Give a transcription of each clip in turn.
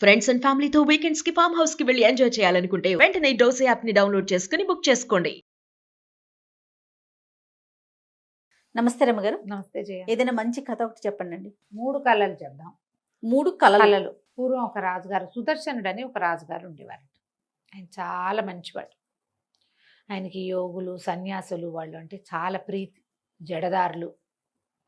Friends and ఫ్యామిలీతో weekends కి farm house కి వెళ్ళి ఎంజాయ్ చేయాలనుకుంటే వెంటనే డోసే యాప్ ని డౌన్లోడ్ చేసుకుని బుక్ చేసుకోండి. నమస్తే రమ్మగారు. నమస్తే జయ. ఏదైనా మంచి కథ ఒకటి చెప్పండి. 3 కళలు చెప్దాం. 3 కళలు. పూర్వం ఒక రాజుగారు, సుదర్శనుడు అని ఒక రాజుగారు ఉండేవారు. ఆయన చాలా మంచివాడు. ఆయనకి యోగులు, సన్యాసులు వాళ్ళు అంటే చాలా ప్రీతి. జడదారులు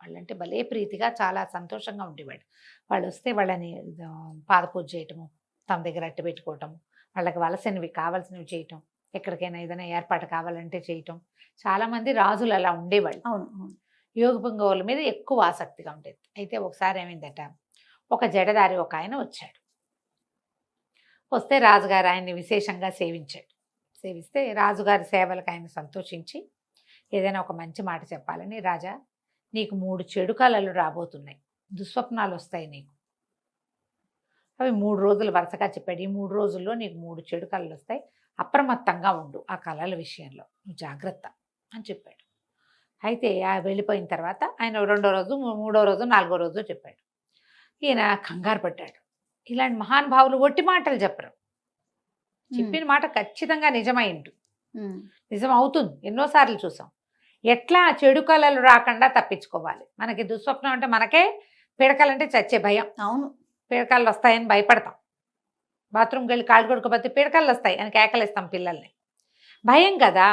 వాళ్ళంటే భలే ప్రీతిగా చాలా సంతోషంగా ఉండేవాడు. వాళ్ళు వస్తే వాళ్ళని పాదపూజ చేయటము, తమ దగ్గర అట్టు పెట్టుకోవటము, వాళ్ళకి వలసినవి కావాల్సినవి చేయటం, ఎక్కడికైనా ఏదైనా ఏర్పాటు కావాలంటే చేయటం. చాలామంది రాజులు అలా ఉండేవాళ్ళు. అవును. యోగ పుంగవుల మీద ఎక్కువ ఆసక్తిగా ఉండేది. అయితే ఒకసారి ఏమైందట, ఒక జడదారి ఒక ఆయన వచ్చాడు. వస్తే రాజుగారు ఆయన్ని విశేషంగా సేవించాడు. సేవిస్తే రాజుగారి సేవలకు ఆయన సంతోషించి ఏదైనా ఒక మంచి మాట చెప్పాలని, రాజా నీకు 3 చెడు కళలు రాబోతున్నాయి, దుస్వప్నాలు వస్తాయి నీకు. అవి 3 రోజులు వరుసగా చెప్పాడు. ఈ 3 రోజుల్లో నీకు 3 చెడు కళలు వస్తాయి, అప్రమత్తంగా ఉండు ఆ కళల విషయంలో, నువ్వు జాగ్రత్త అని చెప్పాడు. అయితే వెళ్ళిపోయిన తర్వాత ఆయన 2వ రోజు, 3వ రోజు, 4వ రోజు చెప్పాడు. ఈయన కంగారు పడ్డాడు. ఇలాంటి మహానుభావులు ఒట్టి మాటలు చెప్పరు. చెప్పిన మాట ఖచ్చితంగా నిజమైండు, నిజం అవుతుంది. ఎన్నోసార్లు చూసాం. ఎట్లా చెడు కళలు రాకుండా తప్పించుకోవాలి. మనకి దుస్వప్నం అంటే మనకే పిడకలంటే చచ్చే భయం. అవును, పిడకలు వస్తాయని భయపడతాం. బాత్రూమ్కి వెళ్ళి కాళ్ళు కొడుకోపోతే పిడకలు వస్తాయి అని కేకలేస్తాం పిల్లల్ని. భయం కదా.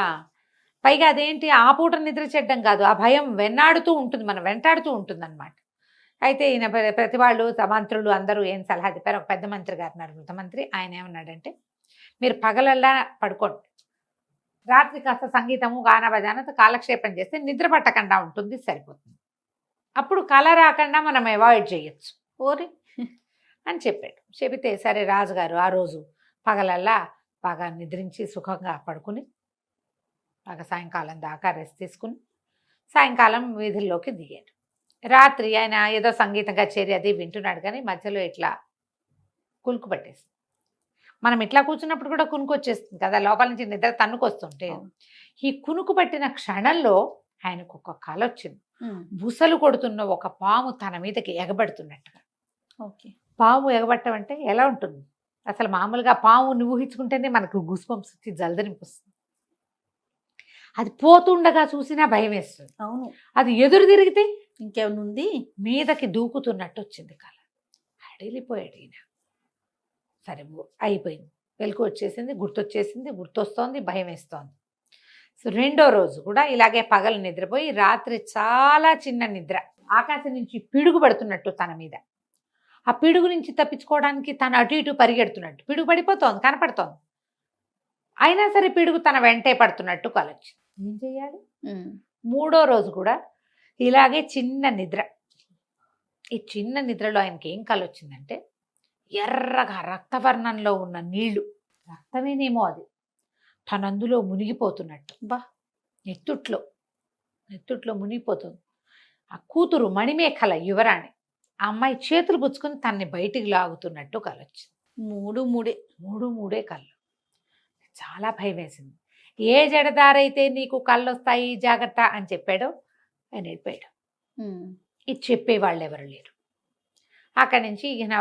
పైగా అదేంటి ఆ పూట నిద్ర చెడ్డం కాదు, ఆ భయం వెన్నాడుతూ ఉంటుంది, మనం వెంటాడుతూ ఉంటుంది అనమాట. అయితే ఈయన ప్రతి వాళ్ళు మంత్రులు అందరూ ఏం సలహా చెప్పారు. ఒక పెద్ద మంత్రి గారు ఉన్నారు, మృత మంత్రి. ఆయన ఏమన్నాడంటే, మీరు పగలల్లా పడుకోండి, రాత్రి కాస్త సంగీతము గాన భజానతో కాలక్షేపం చేస్తే నిద్ర పట్టకుండా ఉంటుంది, సరిపోతుంది. అప్పుడు కళ రాకుండా మనం అవాయిడ్ చేయొచ్చు ఓరి అని చెప్పాడు. చెబితే సరే రాజుగారు ఆ రోజు పగలల్లా బాగా నిద్రించి సుఖంగా పడుకుని బాగా సాయంకాలం దాకా రెస్ట్ తీసుకుని సాయంకాలం వీధుల్లోకి దిగాడు. రాత్రి ఆయన ఏదో సంగీతం కచేరి అది వింటున్నాడు, కానీ మధ్యలో ఇట్లా కునుకు పట్టేస్తుంది. మనం ఇట్లా కూర్చున్నప్పుడు కూడా కునుకు వచ్చేస్తుంది కదా, లోపల నుంచి నిద్ర తన్నుకొస్తుంటే. ఈ కునుకు పట్టిన క్షణంలో ఆయనకు ఒక కల వచ్చింది. బుసలు కొడుతున్న ఒక పాము తన మీదకి ఎగబడుతున్నట్టుగా. ఓకే. పాము ఎగబట్టం అంటే ఎలా ఉంటుంది? అసలు మామూలుగా పాముని ఊహించుకుంటేనే మనకు గుస్బంప్స్ వచ్చి జలదరింపుస్తుంది. అది పోతుండగా చూసినా భయం వేస్తుంది. అవును. అది ఎదురు తిరిగితే ఇంకేమైనా ఉంది, మీదకి దూకుతున్నట్టు వచ్చింది కళ. అడిలిపోయాడు ఈయన. సరే అయిపోయింది, వెలుగు వచ్చేసింది, గుర్తొచ్చేసింది, గుర్తొస్తోంది, భయం వేస్తోంది. సో 2వ రోజు కూడా ఇలాగే పగలు నిద్రపోయి రాత్రి చాలా చిన్న నిద్ర, ఆకాశం నుంచి పిడుగు పడుతున్నట్టు తన మీద. ఆ పిడుగు నుంచి తప్పించుకోవడానికి తను అటు ఇటు పరిగెడుతున్నట్టు, పిడుగు పడిపోతోంది, కనపడుతోంది. అయినా సరే పిడుగు తన వెంటే పడుతున్నట్టు కలొచ్చింది. ఏం చెయ్యాలి? 3వ రోజు కూడా ఇలాగే చిన్న నిద్ర. ఈ చిన్న నిద్రలో ఆయనకి ఏం కలొచ్చిందంటే, ఎర్రగా రక్తవర్ణంలో ఉన్న నీళ్లు, రక్తమేనేమో అది, తనందులో మునిగిపోతున్నట్టు. నెత్తుట్లో మునిగిపోతుంది. ఆ కూతురు మణిమేఖల యువరాణి, ఆ అమ్మాయి చేతులు పుచ్చుకొని తన్ని బయటికి లాగుతున్నట్టు కలొచ్చింది. 3 కళ్ళు. చాలా భయం వేసింది. ఏ జడదారైతే నీకు కళ్ళు వస్తాయి జాగ్రత్త అని చెప్పాడో ఆయన వెళ్ళిపోయాడు. ఇది చెప్పేవాళ్ళు ఎవరు లేరు. అక్కడి నుంచి ఈయన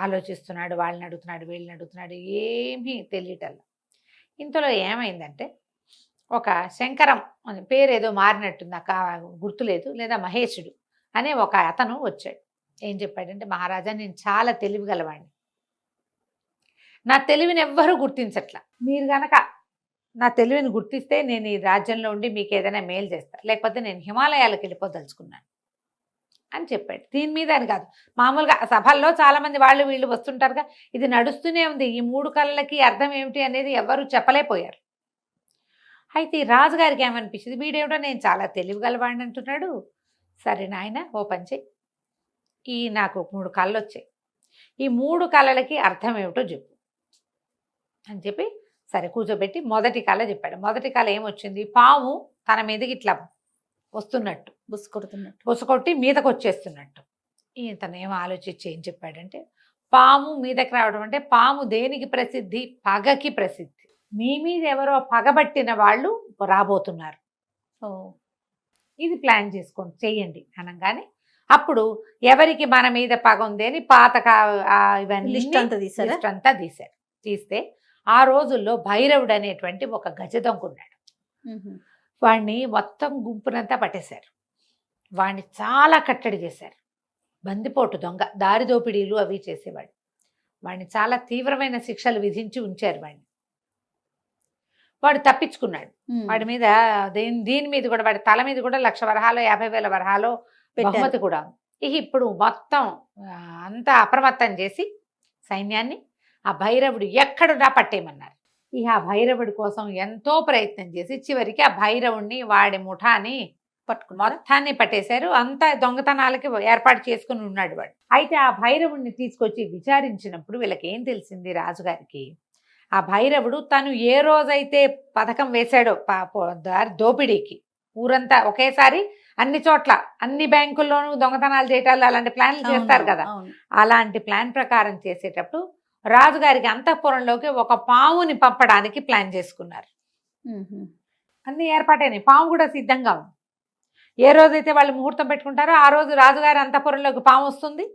ఆలోచిస్తున్నాడు, వాళ్ళని అడుగుతున్నాడు, వీళ్ళని అడుగుతున్నాడు, ఏమీ తెలియటల్లా. ఇంతలో ఏమైందంటే, ఒక శంకరం అని పేరు ఏదో మారినట్టుంది, నాకు గుర్తులేదు, లేదా మహేశుడు అనే ఒక అతను వచ్చాడు. ఏం చెప్పాడంటే, మహారాజా నేను చాలా తెలివిగలవాడిని, నా తెలివిని ఎవ్వరూ గుర్తించట్లా. మీరు గనక నా తెలివిని గుర్తిస్తే నేను ఈ రాజ్యంలో ఉండి మీకు ఏదైనా మేలు చేస్తా, లేకపోతే నేను హిమాలయాలకు వెళ్ళిపోదలుచుకున్నాను అని చెప్పాడు. దీని మీద అని కాదు, మామూలుగా సభల్లో చాలామంది వాళ్ళు వీళ్ళు వస్తుంటారుగా, ఇది నడుస్తూనే ఉంది. ఈ 3 కళలకి అర్థం ఏమిటి అనేది ఎవరు చెప్పలేకపోయారు. అయితే ఈ రాజుగారికి ఏమనిపించింది, వీడేమిటో నేను చాలా తెలివిగలవాడిని అంటున్నాడు. సరే నాయన ఓ పని చెయ్యి, నాకు 3 కళలు వచ్చాయి, ఈ 3 కళలకి అర్థం ఏమిటో చెప్పు అని చెప్పి సరే కూర్చోబెట్టి మొదటి కళ చెప్పాడు. మొదటి కళ ఏమొచ్చింది, పాము తన మీదకి ఇట్లా వస్తున్నట్టు, బుసకొట్టి మీదకి వచ్చేస్తున్నట్టు. ఇతను ఏమో ఆలోచించి ఏం చెప్పాడంటే, పాము మీదకి రావడం అంటే పాము దేనికి ప్రసిద్ధి? పగకి ప్రసిద్ధి. మీ మీద ఎవరో పగబట్టిన వాళ్ళు రాబోతున్నారు, ఇది ప్లాన్ చేసుకోండి, చెయ్యండి అనగానే అప్పుడు ఎవరికి మన మీద పగ ఉంది అని పాత ఇవన్నీ లిస్ట్ అంతా తీసారా? లిస్ట్ అంతా తీశారు. తీస్తే ఆ రోజుల్లో భైరవుడు అనేటువంటి ఒక గజదొంగ ఉన్నాడు. వాడిని మొత్తం గుంపునంతా పట్టేశారు. వాడిని చాలా కట్టడి చేశారు. బందిపోటు దొంగ, దారి దోపిడీలు అవి చేసేవాడు. వాడిని చాలా తీవ్రమైన శిక్షలు విధించి ఉంచారు. వాడు తప్పించుకున్నాడు. వాడి మీద దీని మీద కూడా, వాడి తల మీద కూడా 1,00,000 వరహాలో 50,000 వరహాలో బహుమతి కూడా ఉంది. ఇప్పుడు మొత్తం అంతా అప్రమత్తం చేసి సైన్యాన్ని ఆ భైరవుడు ఎక్కడున్నా పట్టేయమన్నారు. ఆ భైరవుడి కోసం ఎంతో ప్రయత్నం చేసి చివరికి ఆ భైరవుడిని వాడి ముఠాని మొత్తాన్ని పట్టేశారు. అంతా దొంగతనాలకి ఏర్పాటు చేసుకుని ఉన్నాడు వాడు. అయితే ఆ భైరవుడిని తీసుకొచ్చి విచారించినప్పుడు వీళ్ళకి ఏం తెలిసింది రాజుగారికి, ఆ భైరవుడు తను ఏ రోజైతే పథకం వేశాడో దోపిడీకి, ఊరంతా ఒకేసారి అన్ని చోట్ల అన్ని బ్యాంకుల్లోనూ దొంగతనాలు చేయటాలు అలాంటి ప్లాన్లు చేస్తారు కదా, అలాంటి ప్లాన్ ప్రకారం చేసేటప్పుడు రాజుగారికి అంతఃపురంలోకి ఒక పావుని పంపడానికి ప్లాన్ చేసుకున్నారు. అన్ని ఏర్పాటైనాయి. పాము కూడా సిద్ధంగా ఉంది. ఏ రోజైతే వాళ్ళు ముహూర్తం పెట్టుకుంటారో ఆ రోజు రాజుగారి అంతఃపురంలోకి పాము వస్తుంది.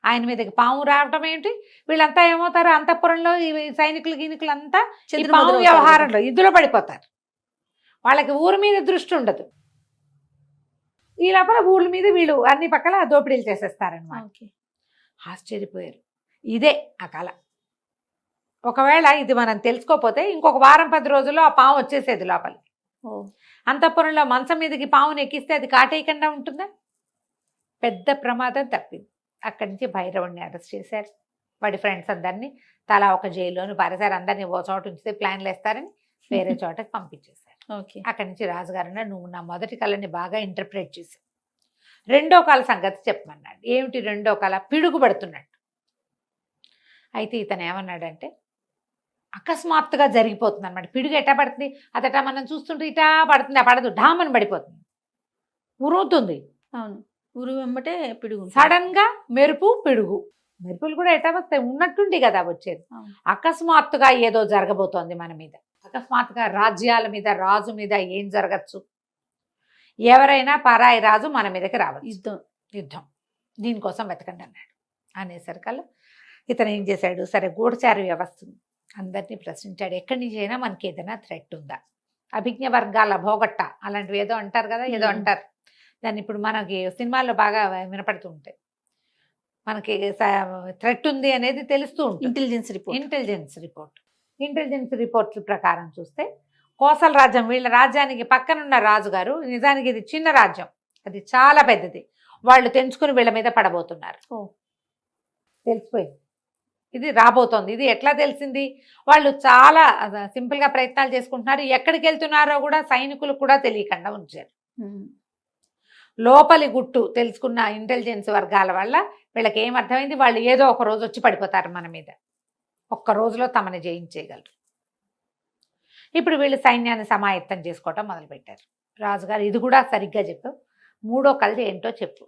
ఆయన మీదకి పాము రావటం ఏంటి, వీళ్ళంతా ఏమవుతారు, అంతఃపురంలో ఈ సైనికులు గీనికులు అంతా ఈ పాము వ్యవహారంలో ఇద్దులో పడిపోతారు. వాళ్ళకి ఊరి మీద దృష్టి ఉండదు. ఈ లోపల ఊళ్ళ మీద వీళ్ళు అన్ని పక్కల దోపిడీలు చేసేస్తారనమాట. ఆశ్చర్యపోయారు. ఇదే ఆ కళ. ఒకవేళ ఇది మనం తెలుసుకోకపోతే ఇంకొక వారం 10 రోజుల్లో ఆ పాము వచ్చేసేది లోపలికి. అంతఃపురంలో మంచం మీదకి పాముని ఎక్కిస్తే అది కాటేయకుండా ఉంటుందా? పెద్ద ప్రమాదం తప్పింది. అక్కడి నుంచి భైరవుడిని అరెస్ట్ చేశారు. వాడి ఫ్రెండ్స్ అందరినీ తలా ఒక జైల్లోని పారేశారు. అందరినీ ఓ చోట ఉంచితే ప్లాన్లు వేస్తారని వేరే చోటకి పంపించేశారు. అక్కడి నుంచి రాజుగారు నువ్వు నా మొదటి కళని బాగా ఇంటర్ప్రిట్ చేశావు, రెండో కళ సంగతి చెప్పమన్నాడు. ఏమిటి రెండో కళ? పిడుగు పడుతున్నట్టు. అయితే ఇతను ఏమన్నాడంటే అకస్మాత్తుగా జరిగిపోతుంది అనమాట. పిడుగు ఎట్టా పడుతుంది, అదట మనం చూస్తుంటే ఇటా పడుతుంది, పడదు, ఢామని పడిపోతుంది, ఉరుముతుంది. అవును, ఉరు వెంబటే పిడుగు. సడన్ గా మెరుపు, పిడుగు. మెరుపులు కూడా ఎట్టా వస్తాయి, ఉన్నట్టుండి కదా వచ్చేది. అకస్మాత్తుగా ఏదో జరగబోతోంది మన మీద. అకస్మాత్తుగా రాజ్యాల మీద, రాజు మీద ఏం జరగచ్చు, ఎవరైనా పరాయి రాజు మన మీదకి రావచ్చు, యుద్ధం, దీనికోసం వెతకండి అన్నాడు. అనేసరికల్లా ఇతను ఏం చేశాడు, సరే గూఢచారి వ్యవస్థ అందరినీ ప్రశ్నించాడు. ఎక్కడి నుంచి అయినా మనకి ఏదైనా థ్రెట్ ఉందా, అభిజ్ఞ వర్గాల భోగట్ట అలాంటివి ఏదో అంటారు కదా, ఏదో అంటారు దాన్ని. ఇప్పుడు మనకి సినిమాల్లో బాగా వినపడుతూ ఉంటాయి. మనకి థ్రెట్ ఉంది అనేది తెలుస్తూ ఉంటుంది. ఇంటెలిజెన్స్ రిపోర్ట్ ప్రకారం చూస్తే కోసల రాజ్యం, వీళ్ళ రాజ్యానికి పక్కనున్న రాజుగారు, నిజానికి ఇది చిన్న రాజ్యం, అది చాలా పెద్దది, వాళ్ళు తెంచుకుని వీళ్ళ మీద పడబోతున్నారు. తెలిసిపోయింది ఇది రాబోతోంది. ఇది ఎట్లా తెలిసింది, వాళ్ళు చాలా సింపుల్గా ప్రయత్నాలు చేసుకుంటున్నారు. ఎక్కడికి వెళ్తున్నారో కూడా సైనికులు కూడా తెలియకుండా ఉంచారు. లోపలి గుట్టు తెలుసుకున్న ఇంటెలిజెన్స్ వర్గాల వల్ల వీళ్ళకి ఏమర్థమైంది, వాళ్ళు ఏదో ఒక రోజు వచ్చి పడిపోతారు మన మీద, ఒక్క రోజులో తమని జయించేయగలరు. ఇప్పుడు వీళ్ళు సైన్యాన్ని సమాయత్తం చేసుకోవటం మొదలుపెట్టారు. రాజుగారు ఇది కూడా సరిగ్గా చెప్పు, మూడో కళ ఏంటో చెప్పు.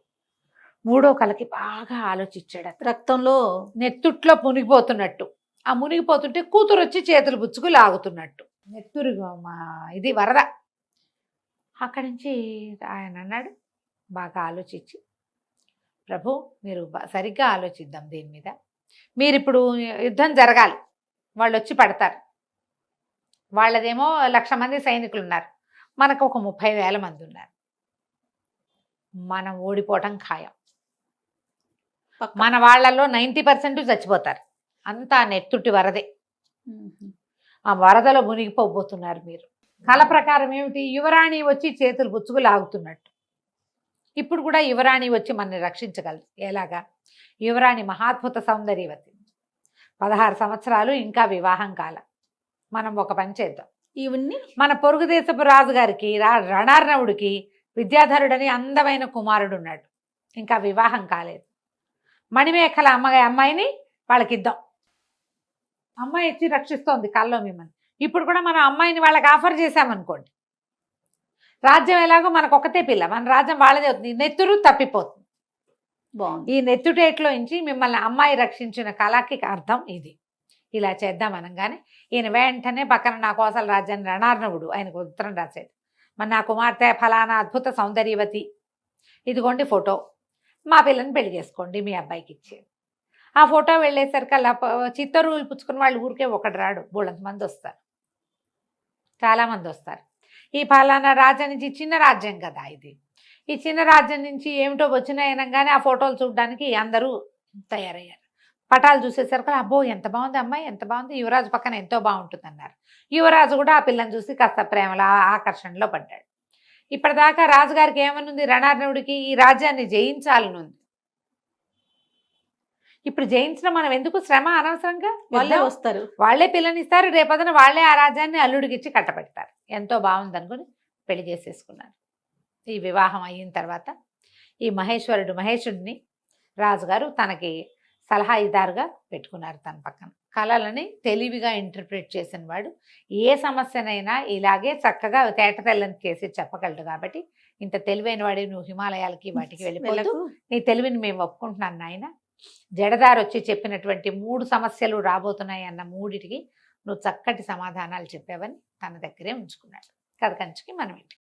మూడో కళకి బాగా ఆలోచించాడు. రక్తంలో నెత్తుట్లో మునిగిపోతున్నట్టు, ఆ మునిగిపోతుంటే కూతురు వచ్చి చేతులు పుచ్చుకు లాగుతున్నట్టు, నెత్తురు ఇది వరద. అక్కడి నుంచి ఆయన అన్నాడు, బాగా ఆలోచించి, ప్రభు మీరు సరిగ్గా ఆలోచిద్దాం దీని మీద. మీరు ఇప్పుడు యుద్ధం జరగాలి, వాళ్ళు వచ్చి పడతారు, వాళ్ళదేమో 1,00,000 మంది సైనికులు ఉన్నారు, మనకు ఒక 30,000 మంది ఉన్నారు, మనం ఓడిపోవటం ఖాయం. మన వాళ్ళల్లో 90% చచ్చిపోతారు, అంతా నెత్తుటి వరదే, ఆ వరదలో మునిగిపోబోతున్నారు మీరు. కళ ప్రకారం ఏమిటి, యువరాణి వచ్చి చేతులు పుచ్చుకు లాగుతున్నట్టు. ఇప్పుడు కూడా యువరాణి వచ్చి మనని రక్షించగలరు. ఎలాగా? యువరాణి మహాద్భుత సౌందర్యవతి, 16 సంవత్సరాలు, ఇంకా వివాహం కాల. మనం ఒక పని చేద్దాం, ఇవన్నీ మన పొరుగు దేశపు రాజుగారికి రణార్ణవుడికి విద్యాధరుడని అందమైన కుమారుడు ఉన్నాడు, ఇంకా వివాహం కాలేదు. మణిమేఖల అమ్మాయిని వాళ్ళకి ఇద్దాం. అమ్మాయి ఇచ్చి రక్షిస్తోంది కల్లో మిమ్మల్ని. ఇప్పుడు కూడా మనం అమ్మాయిని వాళ్ళకి ఆఫర్ చేశామనుకోండి, రాజ్యం ఎలాగో మనకు ఒకతే పిల్ల, మన రాజ్యం వాళ్ళదే అవుతుంది, నెత్తురు తప్పిపోతుంది. ఈ నెత్తుటేట్లో నుంచి మిమ్మల్ని అమ్మాయి రక్షించిన కళకి అర్థం ఇది. ఇలా చేద్దాం అనగానే ఈయన వెంటనే పక్కన నా కోసల రాజ్యాన్ని రణార్ణవుడు ఆయనకు ఉత్తరం రాశాడు. మరి నా కుమార్తె ఫలానా అద్భుత సౌందర్యవతి, ఇదిగోండి ఫోటో, మా పిల్లని పెళ్లి చేసుకోండి మీ అబ్బాయికి ఇచ్చేది. ఆ ఫోటో వెళ్ళేసరికి అలా చిత్తరువులు పుచ్చుకుని వాళ్ళు ఊరికే ఒకటి రాడు, బోళ్ళంత మంది వస్తారు, చాలామంది వస్తారు. ఈ ఫలానా రాజ్యం నుంచి, చిన్న రాజ్యం కదా ఇది, ఈ చిన్న రాజ్యం నుంచి ఏమిటో వచ్చినాయనగానే ఆ ఫోటోలు చూడడానికి అందరూ తయారయ్యారు. పటాలు చూసేసరికి అబ్బో ఎంత బాగుంది అమ్మాయి, ఎంత బాగుంది, యువరాజు పక్కన ఎంతో బాగుంటుంది అన్నారు. యువరాజు కూడా ఆ పిల్లని చూసి కాస్త ప్రేమలో ఆకర్షణలో పడ్డాడు. ఇప్పటిదాకా రాజుగారికి ఏమనుంది, రణార్ణవుడికి ఈ రాజ్యాన్ని జయించాలనుంది. ఇప్పుడు జయించడం మనం ఎందుకు, శ్రమ అనవసరంగా, వాళ్ళే వస్తారు. వాళ్ళే పిల్లనిస్తారు, రేపొద్దున వాళ్ళే ఆ రాజ్యాన్ని అల్లుడికిచ్చి కట్టబెడతారు. ఎంతో బాగుంది అనుకుని పెళ్లి చేసేసుకున్నారు. ఈ వివాహం అయిన తర్వాత ఈ మహేషుడిని రాజుగారు తనకి సలహాదారుగా పెట్టుకున్నారు తన పక్కన. కళలని తెలివిగా ఇంటర్ప్రిట్ చేసిన వాడు ఏ సమస్యనైనా ఇలాగే చక్కగా తేటతెల్లని చేసి చెప్పగలడు. కాబట్టి ఇంత తెలివైన వాడి, నువ్వు హిమాలయాలకి వాటికి వెళ్ళిపోతూ నీ తెలివిని మేము ఒప్పుకుంటున్నాను నాయన, జడదారు వచ్చి చెప్పినటువంటి 3 సమస్యలు రాబోతున్నాయి అన్న 3టికి నువ్వు చక్కటి సమాధానాలు చెప్పావని తన దగ్గరే ఉంచుకున్నాడు. కథ కంచికి మనం ఇంటికి.